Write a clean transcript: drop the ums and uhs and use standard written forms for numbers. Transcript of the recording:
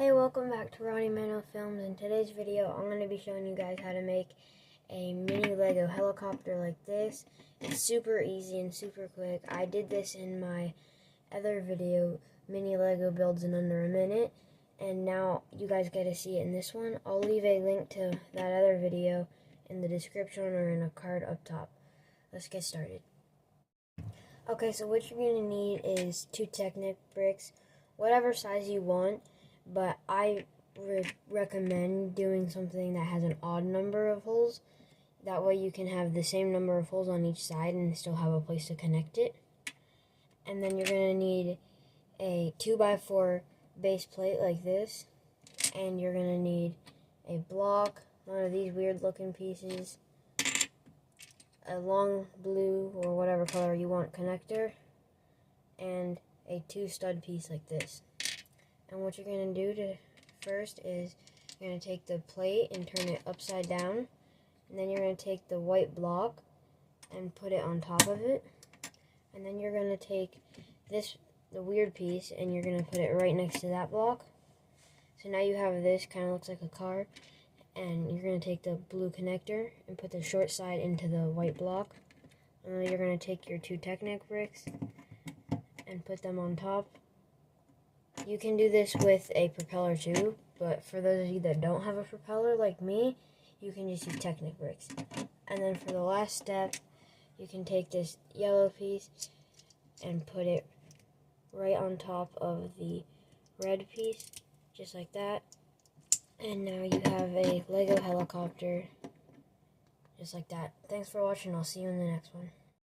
Hey, welcome back to Ronnie Mano Films. In today's video, I'm going to be showing you guys how to make a mini Lego helicopter like this. It's super easy and super quick. I did this in my other video, mini Lego builds in under a minute, and now you guys get to see it in this one. I'll leave a link to that other video in the description or in a card up top. Let's get started. Okay, so what you're going to need is 2 Technic bricks, whatever size you want. But I would recommend doing something that has an odd number of holes. That way you can have the same number of holes on each side and still have a place to connect it. And then you're going to need a 2x4 base plate like this. And you're going to need a block, one of these weird looking pieces, a long blue or whatever color you want connector, and a 2 stud piece like this. And what you're going to do first is you're going to take the plate and turn it upside down. And then you're going to take the white block and put it on top of it. And then you're going to take the weird piece, and you're going to put it right next to that block. So now you have this, kind of looks like a car. And you're going to take the blue connector and put the short side into the white block. And then you're going to take your 2 Technic bricks and put them on top. You can do this with a propeller too, but for those of you that don't have a propeller like me, you can just use Technic bricks. And then for the last step, you can take this yellow piece and put it right on top of the red piece, just like that. And now you have a Lego helicopter, just like that. Thanks for watching. I'll see you in the next one.